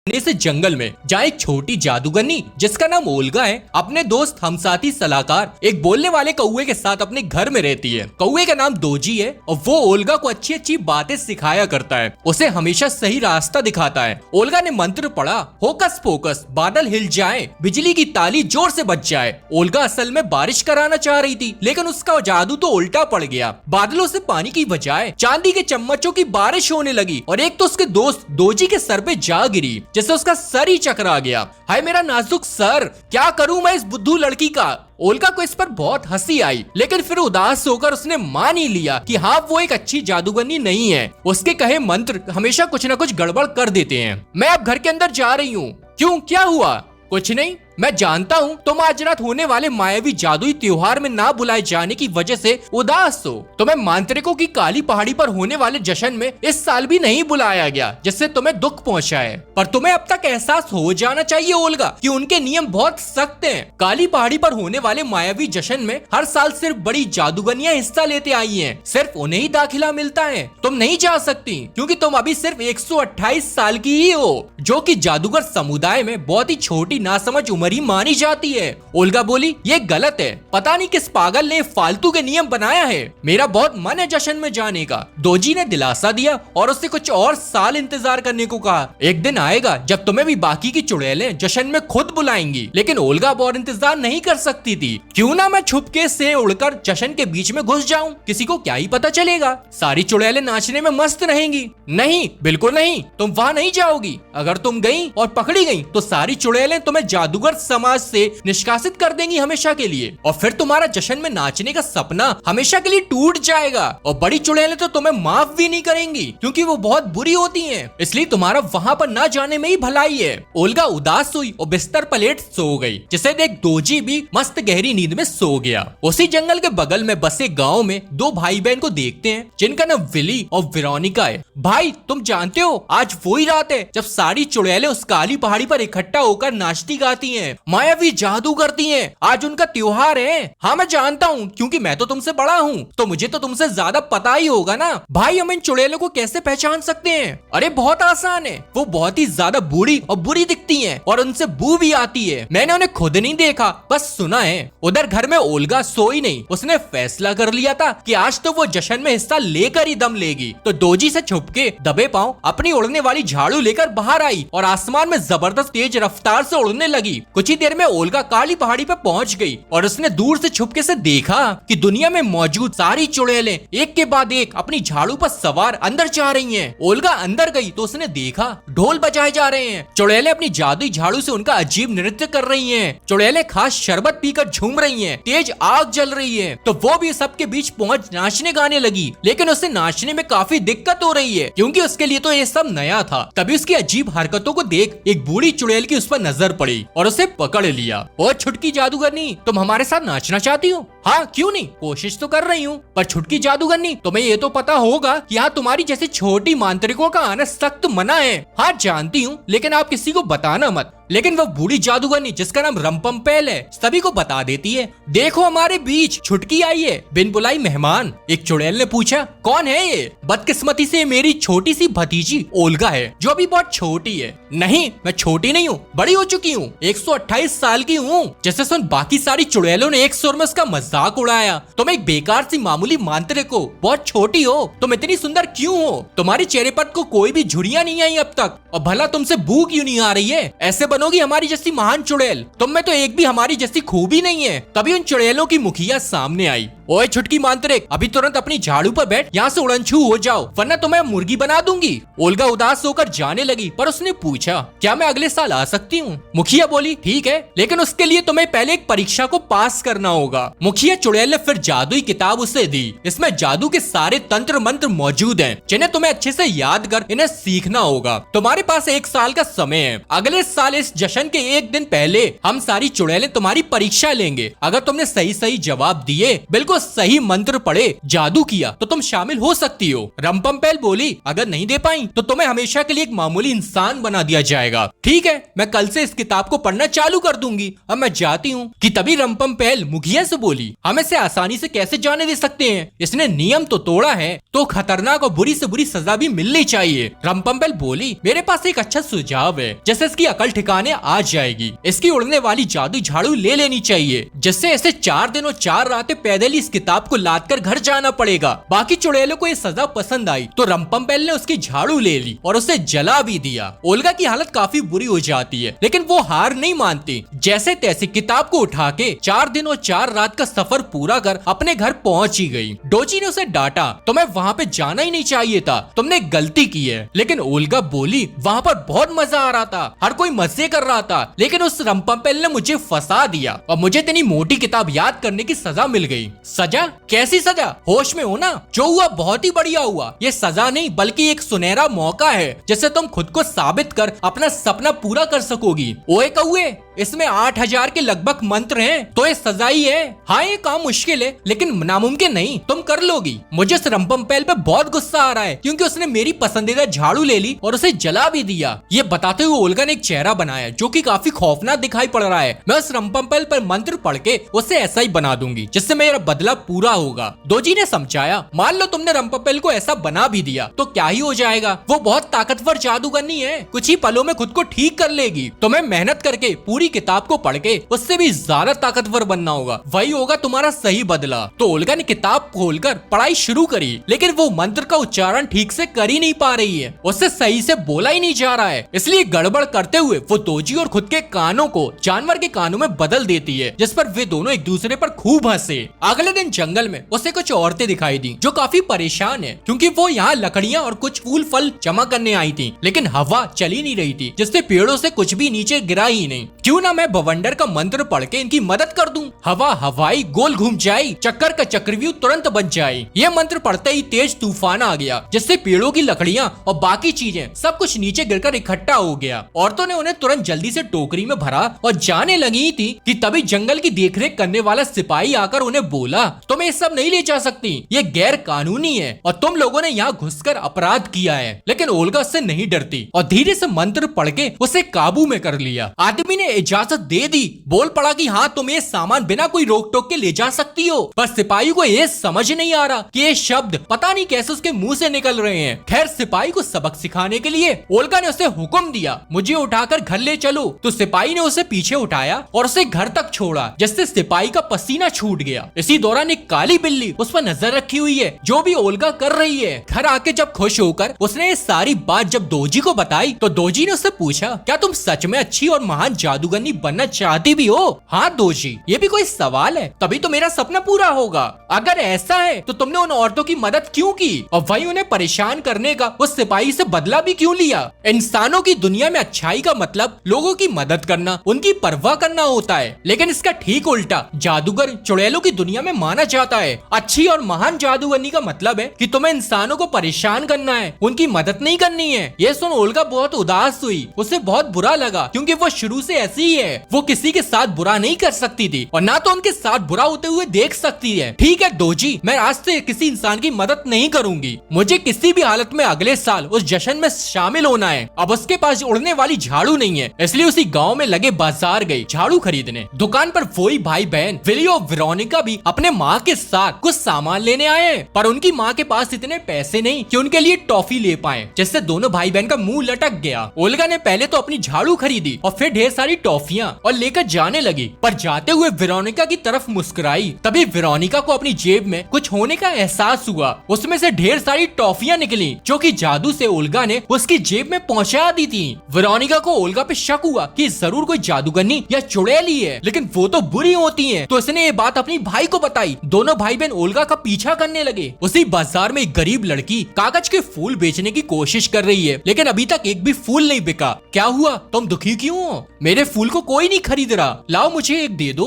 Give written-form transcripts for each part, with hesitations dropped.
से जंगल में जहाँ एक छोटी जादूगरनी जिसका नाम ओल्गा है अपने दोस्त हमसाथी सलाहकार एक बोलने वाले कौवे के साथ अपने घर में रहती है। कौवे का नाम दोजी है और वो ओल्गा को अच्छी अच्छी बातें सिखाया करता है, उसे हमेशा सही रास्ता दिखाता है। ओल्गा ने मंत्र पढ़ा, होकस पोकस बादल हिल जाए, बिजली की ताली जोर से बज जाए। ओल्गा असल में बारिश कराना चाह रही थी, लेकिन उसका जादू तो उल्टा पड़ गया। बादलों से पानी की बजाय चांदी के चम्मचों की बारिश होने लगी और एक तो उसके दोस्त दोजी के सर पे जा गिरी, जैसे उसका सर ही चकरा गया। हाय मेरा नाजुक सर, क्या करूं मैं इस बुद्धू लड़की का। ओल्गा को इस पर बहुत हंसी आई, लेकिन फिर उदास होकर उसने मान ही लिया कि हाँ वो एक अच्छी जादूगरनी नहीं है। उसके कहे मंत्र हमेशा कुछ न कुछ गड़बड़ कर देते हैं। मैं अब घर के अंदर जा रही हूँ। क्यों, क्या हुआ? कुछ नहीं, मैं जानता हूँ तुम आज रात होने वाले मायावी जादुई त्योहार में ना बुलाए जाने की वजह से उदास हो। तुम्हें मांत्रिकों की काली पहाड़ी पर होने वाले जश्न में इस साल भी नहीं बुलाया गया, जिससे तुम्हें दुख पहुंचा है। पर तुम्हें अब तक एहसास हो जाना चाहिए ओल्गा कि उनके नियम बहुत सख्त हैं। काली पहाड़ी पर होने वाले मायावी जश्न में हर साल सिर्फ बड़ी जादूगरनियां हिस्सा लेते आई हैं, सिर्फ उन्हें ही दाखिला मिलता है। तुम नहीं जा सकती क्योंकि तुम अभी सिर्फ 128 साल की ही हो, जो कि जादूगर समुदाय में बहुत ही छोटी नासमझ उम्र ही मानी जाती है। ओल्गा बोली, ये गलत है। पता नहीं किस पागल ने फालतू के नियम बनाया है। मेरा बहुत मन है जश्न में जाने का। दोजी ने दिलासा दिया और उससे कुछ और साल इंतजार करने को कहा। एक दिन आएगा जब तुम्हें भी बाकी की चुड़ैलें जश्न में खुद बुलाएंगी, लेकिन ओल्गा अब और इंतजार नहीं कर सकती थी। क्यों ना मैं छुपके से उड़कर जश्न के बीच में घुस जाऊं, किसी को क्या ही पता चलेगा। सारी चुड़ैलें नाचने में मस्त रहेंगी। नहीं, बिल्कुल नहीं, तुम वहाँ नहीं जाओगी। अगर तुम गई और पकड़ी गई तो सारी चुड़ैलें तुम्हें जादूगर समाज से निष्कासित कर देंगी हमेशा के लिए, और फिर तुम्हारा जश्न में नाचने का सपना हमेशा के लिए टूट जाएगा। और बड़ी चुड़ैलें तो तुम्हें माफ भी नहीं करेंगी क्योंकि वो बहुत बुरी होती हैं, इसलिए तुम्हारा वहां पर ना जाने में ही भलाई है। ओल्गा उदास हुई और बिस्तर पलेट सो गई, जिसे देख दोजी भी मस्त गहरी नींद में सो गया। उसी जंगल के बगल में बसे गाँव में दो भाई बहन को देखते हैं जिनका नाम विली और वेरोनिका है। भाई, तुम जानते हो आज वही रात है जब सारी चुड़ैलें उस काली पहाड़ी पर इकट्ठा होकर नाचती गाती हैं, मायावी जादू करती हैं। आज उनका त्योहार है। हाँ मैं जानता हूँ क्योंकि मैं तो तुमसे बड़ा हूँ, तो मुझे तो तुमसे ज्यादा पता ही होगा ना। भाई, हम इन चुड़ैलों को कैसे पहचान सकते हैं? अरे बहुत आसान है, वो बहुत ही ज्यादा बूढ़ी और बुरी दिखती हैं और उनसे बू भी आती है। मैंने उन्हें खुद नहीं देखा, बस सुना है। उधर घर में ओल्गा सोई नहीं, उसने फैसला कर लिया था कि आज तो वो जश्न में हिस्सा लेकर ही दम लेगी। तो दोजी से छुपके दबे पांव अपनी उड़ने वाली झाड़ू लेकर बाहर आई और आसमान में जबरदस्त तेज रफ्तार से उड़ने लगी। कुछ ही देर में ओल्गा काली पहाड़ी पर पहुंच गई और उसने दूर से छुपके से देखा कि दुनिया में मौजूद सारी चुड़ैलें एक के बाद एक अपनी झाड़ू पर सवार अंदर जा रही हैं। ओल्गा अंदर गई तो उसने देखा ढोल बजाए जा रहे हैं। चुड़ैलें अपनी जादुई झाड़ू से उनका अजीब नृत्य कर रही हैं। चुड़ैलें खास शरबत पीकर झूम रही हैं, तेज आग जल रही है। तो वो भी सबके बीच पहुंच नाचने गाने लगी, लेकिन उसे नाचने में काफी दिक्कत हो रही है क्योंकि उसके लिए तो ये सब नया था। तभी उसकी अजीब हरकतों को देख एक बूढ़ी चुड़ैल की उस पर नजर पड़ी और उसे पकड़ लिया। और छुटकी जादूगरनी, तुम हमारे साथ नाचना चाहती हो? हाँ, क्यों नहीं, कोशिश तो कर रही हूँ। पर छुटकी जादूगरनी, तुम्हें ये तो पता होगा कि यहाँ तुम्हारी जैसी छोटी मांत्रिकों का आना सख्त मना है। हाँ जानती हूँ, लेकिन आप किसी को बताना मत। लेकिन वो बूढ़ी जादूगरनी जिसका नाम रंपमपेल है सभी को बता देती है। देखो हमारे बीच छुटकी आई है, बिन बुलाई मेहमान। एक चुड़ैल ने पूछा, कौन है ये? बदकिस्मती से मेरी छोटी सी भतीजी ओल्गा है, जो अभी बहुत छोटी है। नहीं, मैं छोटी नहीं हूँ, बड़ी हो चुकी हूँ, 128 साल की हूँ। जैसे सुन बाकी सारी चुड़ैलों ने एक सुर में उसका मजाक उड़ाया। तुम एक बेकार सी मामूली मांत्रिक हो, बहुत छोटी हो, तुम इतनी सुंदर क्यों हो? तुम्हारे चेहरे पर को कोई भी झुर्रियां नहीं आई अब तक, और भला तुमसे बू क्यों नहीं आ रही है? ऐसे बनोगी हमारी जैसी महान चुड़ैल? तुम में तो एक भी हमारी जैसी खूबी नहीं है। तभी उन चुड़ैलों की मुखिया सामने आई। ओए छुटकी मांत्रिक, अभी तुरंत अपनी झाड़ू पर बैठ, यहाँ से उड़नछू हो जाओ वरना तुम्हें मुर्गी बना दूंगी। ओल्गा उदास होकर जाने लगी, पर उसने पूछा, क्या मैं अगले साल आ सकती हूँ? मुखिया बोली, ठीक है, लेकिन उसके लिए तुम्हें पहले एक परीक्षा को पास करना होगा। मुखिया चुड़ैल ने फिर जादुई किताब उसे दी। इसमें जादू के सारे तंत्र मंत्र मौजूद हैं, जिन्हें तुम्हें अच्छे से याद कर इन्हें सीखना होगा। तुम्हारे पास 1 साल का समय है। अगले साल इस जश्न के एक दिन पहले हम सारी चुड़ैलें तुम्हारी परीक्षा लेंगे। अगर तुमने सही सही जवाब दिए बिल्कुल तुमको सही मंत्र पढ़े जादू किया तो तुम शामिल हो सकती हो। रंपम्पेल बोली, अगर नहीं दे पाई तो तुम्हें हमेशा के लिए एक मामूली इंसान बना दिया जाएगा। ठीक है, मैं कल से इस किताब को पढ़ना चालू कर दूंगी, अब मैं जाती हूँ। कि तभी रंपम्पेल मुखिया से बोली, हम इसे आसानी से कैसे जाने दे सकते हैं, इसने नियम तो तोड़ा है, तो खतरनाक और बुरी से बुरी सजा भी मिलनी चाहिए। रंपम्पेल बोली, मेरे पास एक अच्छा सुझाव है, जैसे इसकी अकल ठिकाने आ जाएगी। इसकी उड़ने वाली जादू झाड़ू ले लेनी चाहिए, जिससे ऐसे 4 दिन और 4 रातें पैदल ही इस किताब को लाद कर घर जाना पड़ेगा। बाकी चुड़ैलों को ये सजा पसंद आई तो रंपम्पेल ने उसकी झाड़ू ले ली और उसे जला भी दिया। ओल्गा की हालत काफी बुरी हो जाती है, लेकिन वो हार नहीं मानती। जैसे तैसे किताब को उठा के 4 दिन और 4 रात का सफर पूरा कर अपने घर पहुंच ही गई। डोजी ने उसे डांटा, तुम्हें वहाँ पे जाना ही नहीं चाहिए था, तुमने गलती की है। लेकिन ओल्गा बोली, वहाँ पर बहुत मजा आ रहा था, हर कोई मजे कर रहा था, लेकिन उस रंपम्पेल ने मुझे फंसा दिया और मुझे इतनी मोटी किताब याद करने की सजा मिल गई। सजा? कैसी सजा? होश में हो ना? जो हुआ बहुत ही बढ़िया हुआ। ये सजा नहीं बल्कि एक सुनहरा मौका है, जिससे तुम खुद को साबित कर अपना सपना पूरा कर सकोगी। ओए कौए, इसमें 8000 के लगभग मंत्र हैं, तो ये सजा ही है। हाँ, ये काम मुश्किल है लेकिन नामुमकिन नहीं, तुम कर लोगी। मुझे इस रंपम्पेल पे बहुत गुस्सा आ रहा है क्योंकि उसने मेरी पसंदीदा झाड़ू ले ली और उसे जला भी दिया। ये बताते हुए ओल्गा ने एक चेहरा बनाया जो कि काफी खौफनाक दिखाई पड़ रहा है। मैं उस रंपम्पेल पर मंत्र पढ़ के उसे ऐसा ही बना दूंगी जिससे मेरा बदला पूरा होगा। दोजी ने समझाया, मान लो तुमने रंपम्पेल को ऐसा बना भी दिया तो क्या ही हो जाएगा, वो बहुत ताकतवर जादूगरनी है, कुछ ही पलों में खुद को ठीक कर लेगी। तुम्हें मेहनत करके पूरी किताब को पढ़ के उससे भी ज्यादा ताकतवर बनना होगा, वही होगा तुम्हारा सही बदला। तो ओल्गा ने किताब खोलकर पढ़ाई शुरू करी, लेकिन वो मंत्र का उच्चारण ठीक से कर ही नहीं पा रही है, उससे सही से बोला ही नहीं जा रहा है। इसलिए गड़बड़ करते हुए वो दोजी और खुद के कानों को जानवर के कानों में बदल देती है, जिस पर वे दोनों एक दूसरे पर खूब हंसे। अगले दिन जंगल में उसे कुछ औरतें दिखाई दी जो काफी परेशान है क्योंकि वो यहाँ लकड़ियाँ और कुछ फूल फल जमा करने आई थी, लेकिन हवा चली नहीं रही थी, जिससे पेड़ों से कुछ भी नीचे गिरा ही नहीं। क्यों ना मैं बवंडर का मंत्र पढ़ के इनकी मदद कर दूं। हवा हवाई गोल घूम जाए, चक्कर का चक्रव्यूह तुरंत बन जाए। ये मंत्र पढ़ते ही तेज तूफान आ गया, जिससे पेड़ों की लकड़ियां और बाकी चीजें सब कुछ नीचे गिरकर इकट्ठा हो गया। औरतों ने उन्हें तुरंत जल्दी से टोकरी में भरा और जाने लगी थी कि तभी जंगल की देखरेख करने वाला सिपाही आकर उन्हें बोला, तुम ये सब नहीं ले जा सकती, ये गैर कानूनी है और तुम लोगों ने यहाँ घुसकर अपराध किया है। लेकिन ओल्गा उससे नहीं डरती और धीरे से मंत्र पढ़ के उसे काबू में कर लिया। आदमी ने इजाजत दे दी, बोल पड़ा कि हाँ तुम ये सामान बिना कोई रोक टोक के ले जा सकती हो। पर सिपाही को ये समझ नहीं आ रहा कि ये शब्द पता नहीं कैसे उसके मुंह से निकल रहे हैं। खैर, सिपाही को सबक सिखाने के लिए ओल्गा ने उसे हुक्म दिया, मुझे उठाकर घर ले चलो। तो सिपाही ने उसे पीछे उठाया और उसे घर तक छोड़ा, जिससे सिपाही का पसीना छूट गया। इसी दौरान एक काली बिल्ली उस पर नजर रखी हुई है जो भी ओल्गा कर रही है। घर आके जब खुश होकर उसने ये सारी बात जब दोजी को बताई तो दोजी ने उससे पूछा, क्या तुम सच में अच्छी और महान जादूगरनी बनना चाहती भी हो? हाँ दोजी, ये भी कोई सवाल है? तभी तो मेरा सपना पूरा होगा। अगर ऐसा है तो तुमने उन औरतों की मदद क्यों की और वही उन्हें परेशान करने का उस सिपाही से बदला भी क्यों लिया? इंसानों की दुनिया में अच्छाई का मतलब लोगों की मदद करना, उनकी परवाह करना होता है, लेकिन इसका ठीक उल्टा जादूगर चुड़ैलों की दुनिया में माना जाता है। अच्छी और महान जादूगरनी का मतलब है कि तुम्हें इंसानों को परेशान करना है, उनकी मदद नहीं करनी है। ये सुन ओल्गा बहुत उदास हुई, उसे बहुत बुरा लगा क्योंकि वो शुरू से ऐसी ही है। वो किसी के साथ बुरा नहीं कर सकती थी और ना तो उनके साथ बुरा होते हुए देख सकती है। ठीक है दोजी, मैं आज से किसी इंसान की मदद नहीं करूंगी। मुझे किसी भी हालत में अगले साल उस जश्न में शामिल होना है। अब उसके पास उड़ने वाली झाड़ू नहीं है, इसलिए उसी गांव में लगे बाजार गई झाड़ू खरीदने। दुकान पर वही भाई बहन विली और वेरोनिका भी अपने माँ के साथ कुछ सामान लेने आए हैं, पर उनकी माँ के पास इतने पैसे नहीं कि उनके लिए टॉफी ले पाए, जिससे दोनों भाई बहन का मुंह लटक गया। ओल्गा ने पहले तो अपनी झाड़ू खरीदी और फिर ढेर सारी टॉफियां और लेकर जाने लगी, पर जाते हुए वेरोनिका की तरफ मुस्कुराई। तभी वेरोनिका को अपनी जेब में कुछ होने का एहसास हुआ। उसमें से ढेर सारी टॉफियां निकली जो कि जादू से ओल्गा ने उसकी जेब में पहुंचा दी थी। वेरोनिका को ओल्गा पे शक हुआ कि जरूर कोई जादूगरनी या चुड़ैली है, लेकिन वो तो बुरी होती है। तो इसने ये बात अपनी भाई को बताई। दोनों भाई बहन ओल्गा का पीछा करने लगे। उसी बाजार में एक गरीब लड़की कागज के फूल बेचने की कोशिश कर रही है, लेकिन अभी तक एक भी फूल नहीं बिका। क्या हुआ, तुम दुखी क्यों हो? मेरे फूल को कोई नहीं खरीद रहा, लाओ मुझे एक दे दो।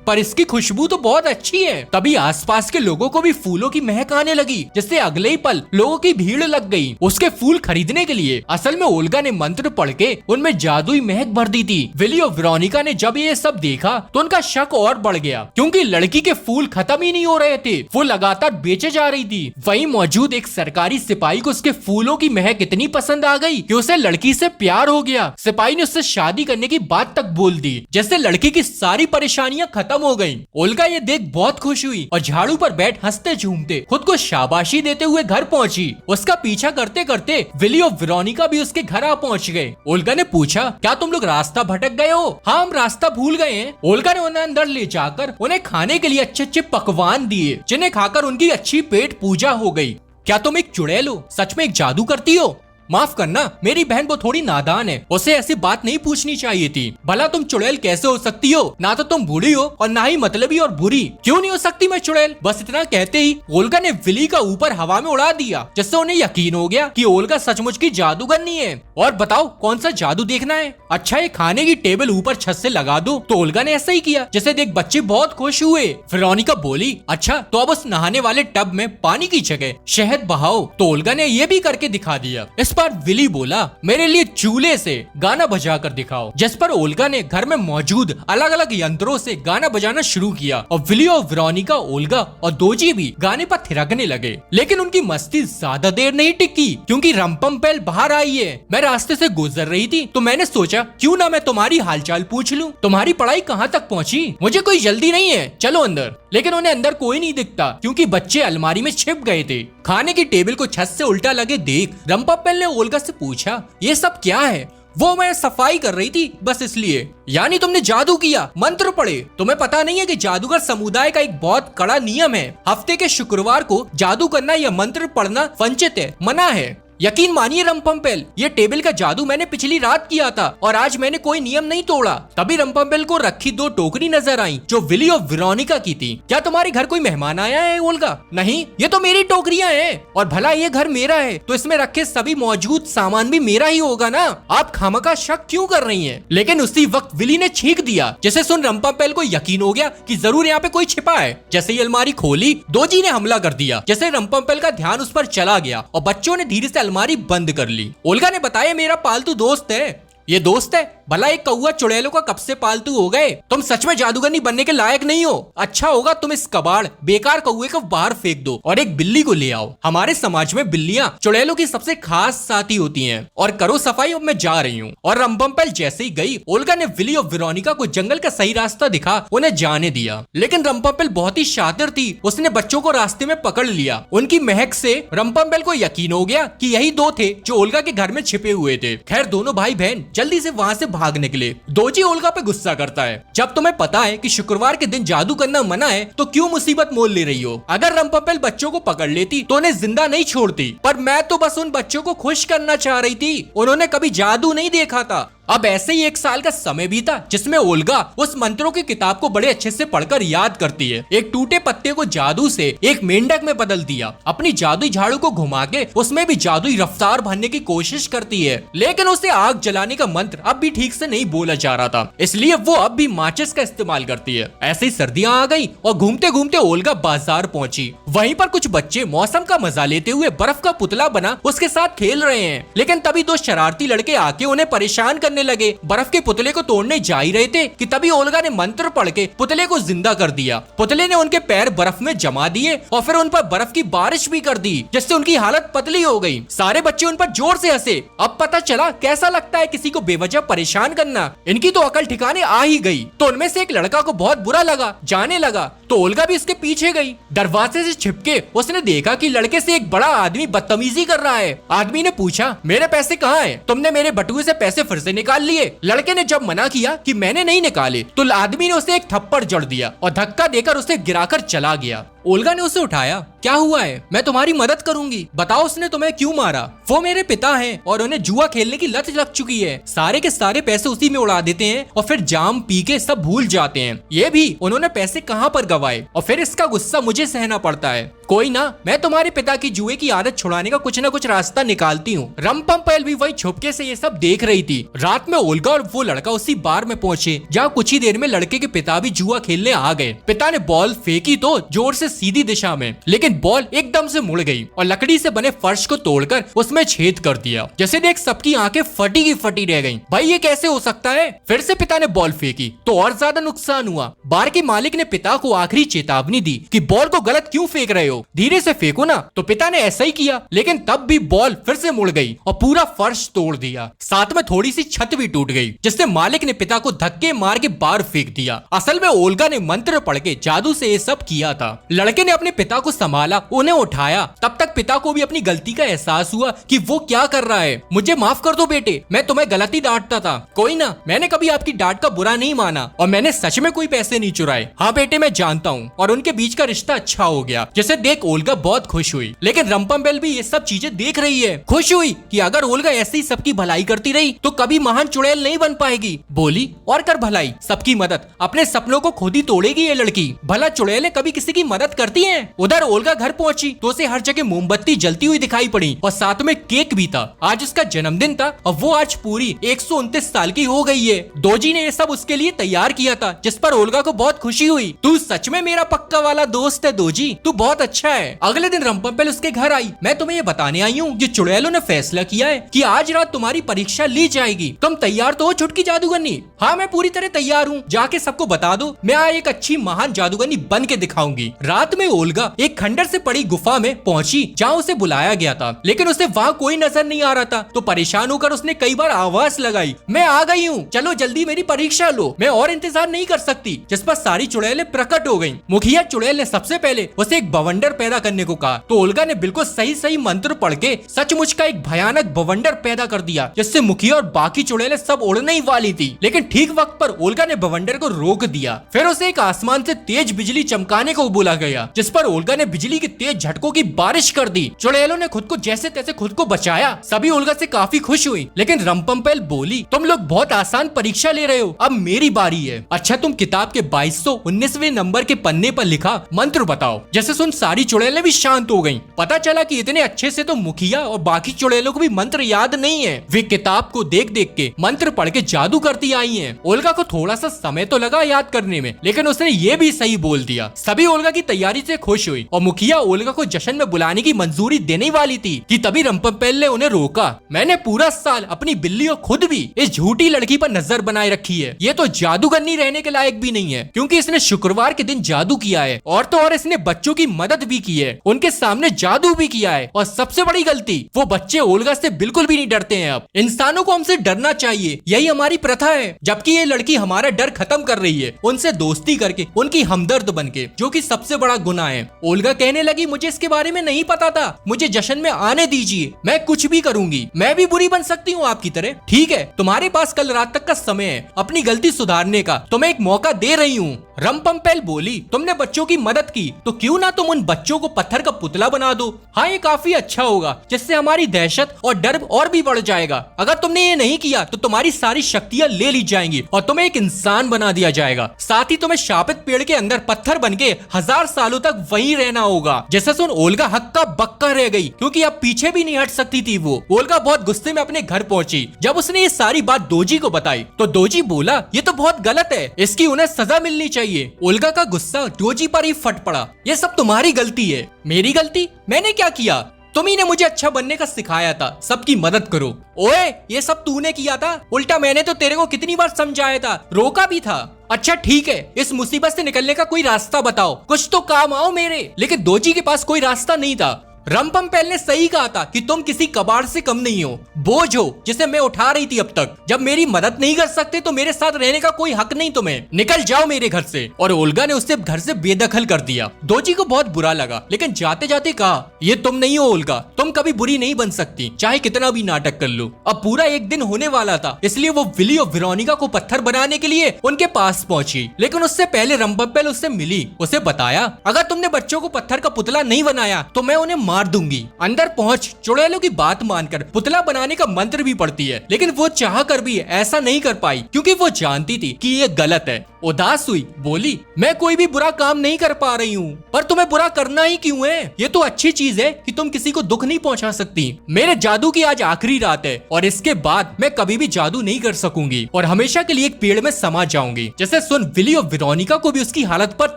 पर इसकी खुशबू तो बहुत अच्छी है। तभी आसपास के लोगों को भी फूलों की महक आने लगी, जिससे अगले ही पल लोगों की भीड़ लग गई उसके फूल खरीदने के लिए। असल में ओल्गा ने मंत्र पढ़ के उनमें जादुई महक भर दी थी। विली और वेरोनिका ने जब ये सब देखा तो उनका शक और बढ़ गया, क्योंकि लड़की के फूल खत्म ही नहीं हो रहे थे, वो लगातार बेचे जा रही थी। वहीं मौजूद एक सरकारी सिपाही को उसके फूलों की महक इतनी पसंद आ गई कि उसे लड़की से प्यार हो गया। सिपाही ने उससे शादी करने की बात तक बोल दी, जिससे लड़की की सारी परेशानियां खत्म हो गईं। ओल्गा ये देख बहुत खुश हुई और झाड़ू पर बैठ हंसते झूमते खुद को शाबाशी देते हुए घर पहुंची। उसका पीछा करते करते विली और वेरोनिका भी उसके घर आ पहुंच गए। ओल्गा ने पूछा, क्या तुम लोग रास्ता भटक गए हो? हाँ, हम रास्ता भूल गए हैं। ओल्गा ने उन्हें अंदर ले जाकर उन्हें खाने के लिए अच्छे अच्छे पकवान दिए, जिन्हें खाकर उनकी अच्छी पेट पूजा हो गई। क्या तुम एक चुड़ैल हो? सच में एक जादू करती हो? माफ करना, मेरी बहन वो थोड़ी नादान है, उसे ऐसी बात नहीं पूछनी चाहिए थी। भला तुम चुड़ैल कैसे हो सकती हो? ना तो तुम बूढ़ी हो और ना ही मतलबी और बुरी। क्यों नहीं हो सकती मैं चुड़ैल? बस इतना कहते ही ओल्गा ने विली का ऊपर हवा में उड़ा दिया, जिससे उन्हें यकीन हो गया कि ओल्गा सचमुच की जादूगरनी है। और बताओ कौन सा जादू देखना है? अच्छा, ये खाने की टेबल ऊपर छत से लगा दो। तो ओल्गा ने ऐसा ही किया, जिसे देख बच्चे बहुत खुश हुए। वेरोनिका बोली, अच्छा तो अब उस नहाने वाले टब में पानी की जगह शहद बहाओ। तो ओल्गा ने ये भी करके दिखा दिया। इस पर विली बोला, मेरे लिए चूल्हे से गाना बजा कर दिखाओ। जिस पर ओल्गा ने घर में मौजूद अलग अलग यंत्रों से गाना बजाना शुरू किया और विली और वेरोनिका, ओल्गा और दोजी भी गाने पर थिरकने लगे। लेकिन उनकी मस्ती ज्यादा देर नहीं टिकी, क्योंकि रंपमपेल बाहर आई है। मैं रास्ते से गुजर रही थी तो मैंने सोचा क्यों ना मैं तुम्हारी हालचाल पूछ लूं। तुम्हारी पढ़ाई कहाँ तक पहुँची? मुझे कोई जल्दी नहीं है, चलो अंदर। लेकिन उन्हें अंदर कोई नहीं दिखता, क्योंकि बच्चे अलमारी में छिप गए थे। खाने की टेबल को छत से उल्टा लगे देख रंपमपेल ने ओल्गा से पूछा, ये सब क्या है? वो मैं सफाई कर रही थी, बस इसलिए। यानी तुमने जादू किया, मंत्र पढ़े? तुम्हें पता नहीं है कि जादूगर समुदाय का एक बहुत कड़ा नियम है, हफ्ते के शुक्रवार को जादू करना या मंत्र पढ़ना वंचित है, मना है। यकीन मानिए रंपमपेल, ये टेबल का जादू मैंने पिछली रात किया था और आज मैंने कोई नियम नहीं तोड़ा। तभी रंपमपेल को रखी 2 टोकरी नजर आई, जो विली और वेरोनिका की थी। क्या तुम्हारे घर कोई मेहमान आया है ओल्गा? नहीं, ये तो मेरी टोकरियां हैं। और भला ये घर मेरा है तो इसमें रखे सभी मौजूद सामान भी मेरा ही होगा ना? आप खामखा शक क्यों कर रही हैं? लेकिन उसी वक्त विली ने छींक दिया, जिसे सुन रंपमपेल को यकीन हो गया कि जरूर यहाँ पे कोई छिपा है। जैसे ही अलमारी खोली, दोजी ने हमला कर दिया, जैसे रंपमपेल का ध्यान उस पर चला गया और बच्चों ने धीरे से अलमारी बंद कर ली। ओल्गा ने बताया, मेरा पालतू दोस्त है। ये दोस्त है? भला एक कौवा चुड़ैलों का कब से पालतू हो गए? तुम सच में जादूगरनी बनने के लायक नहीं हो। अच्छा होगा तुम इस कबाड़ बेकार कौवे को बाहर फेंक दो और एक बिल्ली को ले आओ। हमारे समाज में बिल्लियां चुड़ैलों की सबसे खास साथी होती हैं। और करो सफाई, अब मैं जा रही हूँ। और रंपमपेल जैसे ही गई, ओल्गा ने विली और वेरोनिका को जंगल का सही रास्ता दिखा उन्हें जाने दिया। लेकिन रंपमपेल बहुत ही शातिर थी, उसने बच्चों को रास्ते में पकड़ लिया। उनकी महक से रंपमपेल को यकीन हो गया कि यही 2 थे जो ओल्गा के घर में छिपे हुए थे। खैर, दोनों भाई बहन जल्दी से वहाँ से भाग निकले। दोजी ओल्गा पे गुस्सा करता है, जब तुम्हें पता है कि शुक्रवार के दिन जादू करना मना है तो क्यों मुसीबत मोल ले रही हो? अगर रंपमपेल बच्चों को पकड़ लेती तो उन्हें जिंदा नहीं छोड़ती, पर मैं तो बस उन बच्चों को खुश करना चाह रही थी। उन्होंने कभी जादू नहीं देखा था। अब ऐसे ही 1 साल का समय बीता, जिसमें ओल्गा उस मंत्रों की किताब को बड़े अच्छे से पढ़कर याद करती है। एक टूटे पत्ते को जादू से एक मेंढक में बदल दिया, अपनी जादुई झाड़ू को घुमा के उसमें भी जादुई रफ्तार भरने की कोशिश करती है। लेकिन उसे आग जलाने का मंत्र अब भी ठीक से नहीं बोला जा रहा था, इसलिए वो अब भी माचिस का इस्तेमाल करती है। ऐसे ही सर्दियां आ गई और घूमते घूमते ओल्गा बाजार पहुंची। वहीं पर कुछ बच्चे मौसम का मजा लेते हुए बर्फ का पुतला बना उसके साथ खेल रहे हैं। लेकिन तभी 2 शरारती लड़के आके उन्हें परेशान करने लगे। बर्फ के पुतले को तोड़ने जा ही रहे थे कि तभी ओल्गा ने मंत्र पढ़ के पुतले को जिंदा कर दिया। पुतले ने उनके पैर बर्फ में जमा दिए और फिर उन पर बर्फ की बारिश भी कर दी, जिससे उनकी हालत पतली हो गई। सारे बच्चे उन पर जोर से हंसे। अब पता चला कैसा लगता है किसी को बेवजह परेशान करना। इनकी तो अकल ठिकाने आ ही गई। तो उनमें से एक लड़का को बहुत बुरा लगा, जाने लगा, तो ओल्गा भी उसके पीछे गई। दरवाजे से छिपके उसने देखा कि लड़के से एक बड़ा आदमी बदतमीजी कर रहा है। आदमी ने पूछा, मेरे पैसे कहाँ हैं? तुमने मेरे बटुए से पैसे फिर से निकाल लिए। लड़के ने जब मना किया कि मैंने नहीं निकाले, तो आदमी ने उसे एक थप्पड़ जड़ दिया और धक्का देकर उसे गिराकर चला गया। ओल्गा ने उसे उठाया। क्या हुआ है? मैं तुम्हारी मदद करूंगी। बताओ उसने तुम्हें क्यों मारा? वो मेरे पिता हैं और उन्हें जुआ खेलने की लत लग चुकी है। सारे के सारे पैसे उसी में उड़ा देते हैं और फिर जाम पी के सब भूल जाते हैं। ये भी उन्होंने पैसे कहाँ पर गवाए और फिर इसका गुस्सा मुझे सहना पड़ता है। कोई ना, मैं तुम्हारे पिता की जुए की आदत छुड़ाने का कुछ न कुछ रास्ता निकालती हूँ। रंपम्पेल भी वही छुपके से ये सब देख रही थी। रात में ओल्गा और वो लड़का उसी बार में पहुंचे जहाँ कुछ ही देर में लड़के के पिता भी जुआ खेलने आ गए। पिता ने बॉल फेंकी तो जोर से सीधी दिशा में, लेकिन बॉल एकदम से मुड़ गई और लकड़ी से बने फर्श को तोड़कर उसमें छेद कर दिया। जैसे देख सबकी आंखें फटी की फटी रह गईं। भाई ये कैसे हो सकता है? फिर से पिता ने बॉल फेंकी तो और ज्यादा नुकसान हुआ। बार के मालिक ने पिता को आखिरी चेतावनी दी कि बॉल को गलत क्यों फेंक रहे हो, धीरे से फेंको ना। तो पिता ने ऐसा ही किया, लेकिन तब भी बॉल फिर से मुड़ गई और पूरा फर्श तोड़ दिया। साथ में थोड़ी सी छत भी टूट गई, जिससे मालिक ने पिता को धक्के मार के बाहर फेंक दिया। असल में ओल्गा ने मंत्र पढ़ के जादू से ये सब किया था। लड़के ने अपने पिता को संभाला, उन्हें उठाया। तब तक पिता को भी अपनी गलती का एहसास हुआ कि वो क्या कर रहा है। मुझे माफ कर दो बेटे, मैं तुम्हें गलत ही डांटता था। कोई ना, मैंने कभी आपकी डांट का बुरा नहीं माना और मैंने सच में कोई पैसे नहीं चुराए। हाँ बेटे मैं जानता हूँ। और उनके बीच का रिश्ता अच्छा हो गया, जिसे देख ओल्गा बहुत खुश हुई। लेकिन रंपम्पेल भी ये सब चीजें देख रही है। खुश हुई कि अगर ओल्गा ऐसे ही सबकी भलाई करती रही तो कभी महान चुड़ैल नहीं बन पाएगी। बोली और कर भलाई, सबकी मदद, अपने सपनों को खुद ही तोड़ेगी ये लड़की। भला चुड़ैलें कभी किसी की मदद करती हैं? उधर ओल्गा घर पहुंची तो उसे हर जगह मोमबत्ती जलती हुई दिखाई पड़ी और साथ में केक भी था। आज उसका जन्मदिन था और वो आज पूरी 129 साल की हो गई है। दोजी ने ये सब उसके लिए तैयार किया था, जिस पर ओल्गा को बहुत खुशी हुई। तू सच में मेरा पक्का वाला दोस्त है दोजी, तू बहुत अच्छा है। अगले दिन रंपम्पेल उसके घर आई। मैं तुम्हें ये बताने आई हूँ कि चुड़ैलों ने फैसला किया है कि आज रात तुम्हारी परीक्षा ली जाएगी। तुम तैयार तो हो छुटकी जादूगरनी? हाँ मैं पूरी तरह तैयार हूँ। जाके सबको बता दो मैं एक अच्छी महान जादूगरनी बन के दिखाऊंगी। रात में ओल्गा एक खंडर से पड़ी गुफा में पहुंची जहाँ उसे बुलाया गया था, लेकिन उसे वहाँ कोई नजर नहीं आ रहा था। तो परेशान होकर उसने कई बार आवाज लगाई, मैं आ गई हूँ, चलो जल्दी मेरी परीक्षा लो, मैं और इंतजार नहीं कर सकती। जिस पर सारी चुड़ैलें प्रकट हो गईं। मुखिया चुड़ैल ने सबसे पहले उसे एक बवंडर पैदा करने को कहा, तो ओल्गा ने बिल्कुल सही सही मंत्र पढ़ के सचमुच का एक भयानक बवंडर पैदा कर दिया, जिससे मुखिया और बाकी चुड़ैलें सब उड़ने ही वाली थी। लेकिन ठीक वक्त पर ओल्गा ने बवंडर को रोक दिया। फिर उसे एक आसमान से तेज बिजली चमकाने को बोला गया, जिस पर ओल्गा ने बिजली के तेज झटकों की बारिश कर दी। चुड़ैलों ने खुद को जैसे तैसे खुद को बचाया। सभी ओल्गा से काफी खुश हुई। लेकिन रंपम्पेल बोली, तुम लोग बहुत आसान परीक्षा ले रहे हो, अब मेरी बारी है। अच्छा तुम किताब के 2219वें नंबर के पन्ने पर लिखा मंत्र बताओ। जैसे सुन सारी चुड़ैलें भी शांत हो गईं। पता चला कि इतने अच्छे से तो मुखिया और बाकी चुड़ैलों को भी मंत्र याद नहीं है। वे किताब को देख देख के मंत्र पढ़ के जादू करती आई हैं। ओल्गा को थोड़ा सा समय तो लगा याद करने में, लेकिन उसने ये भी सही बोल दिया। सभी ओल्गा की तैयारी से खुश हुई और मुखिया ओल्गा को जश्न में बुलाने की मंजूरी देने वाली थी कि तभी रंपम्पेल ने उन्हें रोका। मैंने पूरा साल अपनी बिल्ली और खुद भी इस झूठी लड़की पर नजर बनाए रखी है। ये तो जादूगरनी रहने के लायक भी नहीं है, क्योंकि इसने शुक्रवार के दिन जादू किया है और तो और इसने बच्चों की मदद भी की है, उनके सामने जादू भी किया है। और सबसे बड़ी गलती, वो बच्चे ओल्गा से बिल्कुल भी नहीं डरते हैं। अब इंसानों को हमसे डरना चाहिए, यही हमारी प्रथा है। जबकि ये लड़की हमारा डर खत्म कर रही है, उनसे दोस्ती करके, उनकी हमदर्द बनके, जो कि सबसे बड़ा गुनाह है। ओल्गा कहने लगी, मुझे इसके बारे में नहीं पता था, मुझे जश्न में आने दीजिए, मैं कुछ भी करूंगी, मैं भी बुरी बन सकती हूँ आपकी तरह। ठीक है, तुम्हारे पास कल रात तक का समय है अपनी गलती सुधारने का, तो मैं एक मौका दे रही हूँ। रंपम्पेल बोली, तुमने बच्चों की मदद की तो क्यों ना तुम उन बच्चों को पत्थर का पुतला बना दो। हाँ ये काफी अच्छा होगा, जिससे हमारी दहशत और डर और भी बढ़ जाएगा। अगर तुमने ये नहीं किया तो तुम्हारी सारी शक्तियां ले ली जाएंगी और तुम्हें एक इंसान बना दिया जाएगा। साथ ही तुम्हें शापित पेड़ के अंदर पत्थर बन के 1000 सालों तक वहीं रहना होगा। जैसे सुन ओल्गा हक्का बक्का रह गई, क्योंकि अब पीछे भी नहीं हट सकती थी वो। ओल्गा बहुत गुस्से में अपने घर पहुंची। जब उसने ये सारी बात दोजी को बताई तो दोजी बोला, ये तो बहुत गलत है, इसकी उन्हें सजा मिलनी चाहिए। ओल्गा का गुस्सा दोजी पर ही फट पड़ा। ये सब तुम्हारी गलती है। मेरी गलती? मैंने क्या किया? तुम्ही ने मुझे अच्छा बनने का सिखाया था, सबकी मदद करो। ओए ये सब तूने किया था? उल्टा मैंने तो तेरे को कितनी बार समझाया था, रोका भी था। अच्छा ठीक है, इस मुसीबत से निकलने का कोई रास्ता बताओ, कुछ तो काम आओ मेरे। लेकिन दोजी के पास कोई रास्ता नहीं था। रंपम्पेल ने सही कहा था कि तुम किसी कबाड़ से कम नहीं हो, बोझ हो जिसे मैं उठा रही थी अब तक। जब मेरी मदद नहीं कर सकते तो मेरे साथ रहने का कोई हक नहीं तुम्हें, निकल जाओ मेरे घर से। और ओल्गा ने उससे घर से बेदखल कर दिया। दोजी को बहुत बुरा लगा, लेकिन जाते जाते कहा, ये तुम नहीं हो ओल्गा, तुम कभी बुरी नहीं बन सकती, चाहे कितना भी नाटक कर लो। अब पूरा एक दिन होने वाला था, इसलिए वो विली और वेरोनिका को पत्थर बनाने के लिए उनके पास पहुंची। लेकिन उससे पहले रंपम्पेल उससे मिली, उसे बताया, अगर तुमने बच्चों को पत्थर का पुतला नहीं बनाया तो मैं उन्हें मार दूंगी। अंदर पहुंच चुड़ैलों की बात मानकर पुतला बनाने का मंत्र भी पढ़ती है, लेकिन वो चाह कर भी ऐसा नहीं कर पाई क्योंकि वो जानती थी कि ये गलत है। उदास हुई बोली, मैं कोई भी बुरा काम नहीं कर पा रही हूँ, पर तुम्हें बुरा करना ही क्यों है? ये तो अच्छी चीज है कि तुम किसी को दुख नहीं पहुंचा सकती। मेरे जादू की आज आखिरी रात है और इसके बाद मैं कभी भी जादू नहीं कर सकूंगी और हमेशा के लिए एक पेड़ में समा जाऊंगी। जैसे सुन विली और वेरोनिका को भी उसकी हालत पर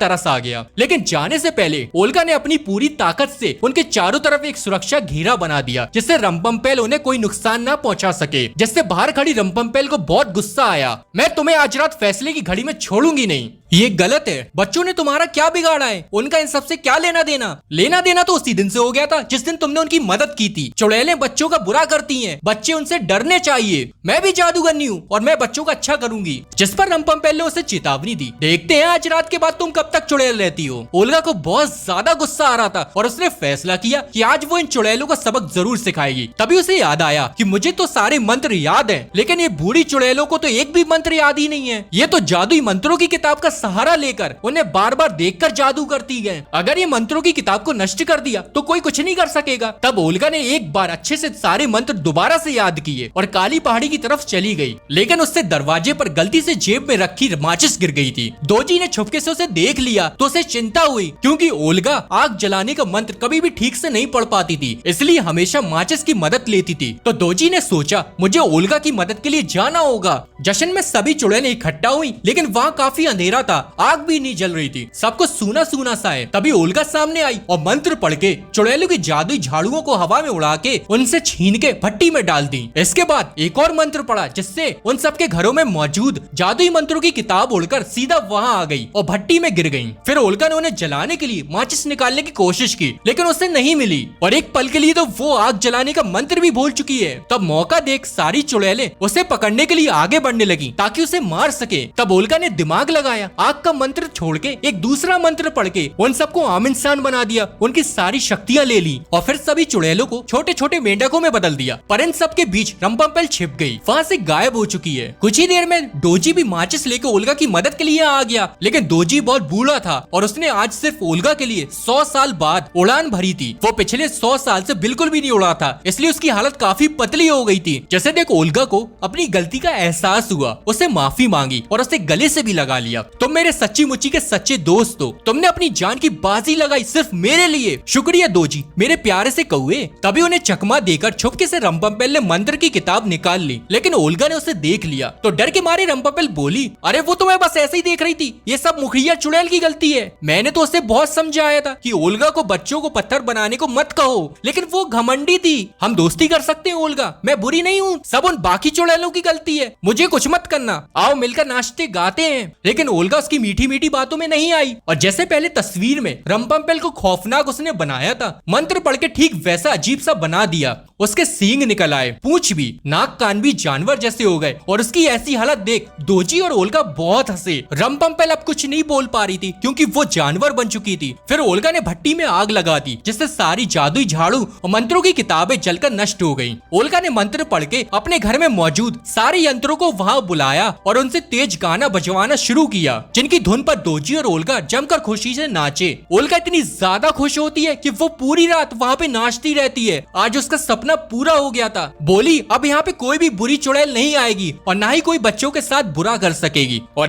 तरस आ गया, लेकिन जाने से पहले ओल्गा ने अपनी पूरी ताकत से उनके चारों तरफ एक सुरक्षा घेरा बना दिया, जिससे रंपम्पेल उन्हें कोई नुकसान न पहुंचा सके। जिससे बाहर खड़ी रंपम्पेल को बहुत गुस्सा आया। मैं तुम्हें आज रात फैसले की घड़ी में छोड़ूंगी नहीं। ये गलत है। बच्चों ने तुम्हारा क्या बिगाड़ा है? उनका इन सब से क्या लेना देना? लेना देना तो उसी दिन से हो गया था जिस दिन तुमने उनकी मदद की थी। चुड़ैलें बच्चों का बुरा करती हैं, बच्चे उनसे डरने चाहिए। मैं भी जादूगरनी हूँ और मैं बच्चों का अच्छा करूंगी। जिस पर रंपम्पेल ने उसे चेतावनी दी, देखते हैं आज रात के बाद तुम कब तक चुड़ैल रहती हो। ओल्गा को बहुत ज्यादा गुस्सा आ रहा था और उसने फैसला किया कि आज वो इन चुड़ैलों का सबक जरूर सिखाएगी। तभी उसे याद आया कि मुझे तो सारे मंत्र याद है, लेकिन ये बूढ़ी चुड़ैलों को तो एक भी मंत्र याद ही नहीं है। ये तो जादुई मंत्रों की किताब का सहारा लेकर उन्हें बार बार देखकर जादू करती है। अगर ये मंत्रों की किताब को नष्ट कर दिया तो कोई कुछ नहीं कर सकेगा। तब ओल्गा ने एक बार अच्छे से सारे मंत्र दोबारा से याद किए और काली पहाड़ी की तरफ चली गई, लेकिन उससे दरवाजे पर गलती से जेब में रखी माचिस गिर गई थी। दोजी ने छुपके से उसे देख लिया तो उसे चिंता हुई, क्योंकि ओल्गा आग जलाने का मंत्र कभी भी ठीक से नहीं पढ़ पाती थी, इसलिए हमेशा माचिस की मदद लेती थी। तो दोजी ने सोचा मुझे ओल्गा की मदद के लिए जाना होगा। जश्न में सभी चुड़ैलें इकट्ठा हुई, लेकिन वहाँ काफी अंधेरा था, आग भी नहीं जल रही थी, सब कुछ सूना सूना सा है। तभी ओल्गा सामने आई और मंत्र पढ़ के चुड़ैलों की जादुई झाड़ुओं को हवा में उड़ा के उनसे छीन के भट्टी में डाल दी। इसके बाद एक और मंत्र पढ़ा, जिससे उन सबके घरों में मौजूद जादुई मंत्रों की किताब उड़कर सीधा वहाँ आ गई और भट्टी में गिर गई। फिर ओल्गा ने उन्हें जलाने के लिए माचिस निकालने की कोशिश की, लेकिन उसे नहीं मिली और एक पल के लिए तो वो आग जलाने का मंत्र भी भूल चुकी है। तब मौका देख सारी चुड़ैलें उसे पकड़ने के लिए आगे बढ़ने लगी ताकि उसे मार सके। तब ओल्गा ने दिमाग लगाया, आग का मंत्र छोड़ के एक दूसरा मंत्र पढ़ के उन सबको आम इंसान बना दिया, उनकी सारी शक्तियां ले ली और फिर सभी चुड़ैलों को छोटे छोटे मेंढकों में बदल दिया। पर इन सब के बीच रंपम्पेल छिप गई, वहाँ से गायब हो चुकी है। कुछ ही देर में डोजी भी माचिस लेकर ओल्गा की मदद के लिए आ गया, लेकिन डोजी बहुत बूढ़ा था और उसने आज सिर्फ ओल्गा के लिए 100 साल बाद उड़ान भरी थी। वो पिछले 100 साल से बिल्कुल भी नहीं उड़ा था, इसलिए उसकी हालत काफी पतली हो गई थी। जैसे देख ओल्गा को अपनी गलती का एहसास हुआ, उसे माफी मांगी और उसे गले से भी लगा लिया। तुम मेरे सच्ची मुच्ची के सच्चे दोस्त हो, तुमने अपनी जान की बाजी लगाई सिर्फ मेरे लिए। शुक्रिया दोजी, मेरे प्यारे से कौवे। तभी उन्हें चकमा देकर छुपके से रंपम्पेल ने मंत्र की किताब निकाल ली, लेकिन ओल्गा ने उसे देख लिया तो डर के मारे रंपम्पेल बोली, अरे वो तो मैं बस ऐसे ही देख रही थी, ये सब मुखिया चुड़ैल की गलती है। मैंने तो उसे बहुत समझाया था कि ओल्गा को बच्चों को पत्थर बनाने को मत कहो, लेकिन वो घमंडी थी। हम दोस्ती कर सकते हैं ओल्गा, मैं बुरी नहीं हूँ, सब उन बाकी चुड़ैलों की गलती है, मुझे कुछ मत करना, आओ मिलकर नाचते गाते हैं। लेकिन ओल्गा उसकी मीठी मीठी बातों में नहीं आई और जैसे पहले तस्वीर में रंपम्पेल को खौफनाक उसने बनाया था, मंत्र पढ़ के ठीक वैसा अजीब सा बना दिया। उसके सींग निकल आए, पूंछ भी, नाक कान भी जानवर जैसे हो गए और उसकी ऐसी हालत देख दोजी और ओल्गा बहुत हंसे। रंपम्पेल अब कुछ नहीं बोल पा रही थी क्योंकि वो जानवर बन चुकी थी। फिर ओल्गा ने भट्टी में आग लगा दी, जिससे सारी जादुई झाड़ू और मंत्रों की किताबें जलकर नष्ट हो गईं। ओल्गा ने मंत्र पढ़ के अपने घर में मौजूद सारे यंत्रों को वहां बुलाया और उनसे तेज गाना बजवाना शुरू किया, जिनकी धुन पर दोजी और ओल्गा जमकर खुशी से नाचे। ओल्गा इतनी ज्यादा खुश होती है कि वो पूरी रात वहाँ पे नाचती रहती है। आज उसका सपना पूरा हो गया था। बोली अब यहाँ पे कोई भी बुरी चुड़ैल नहीं आएगी और ना ही कोई बच्चों के साथ बुरा कर सकेगी। और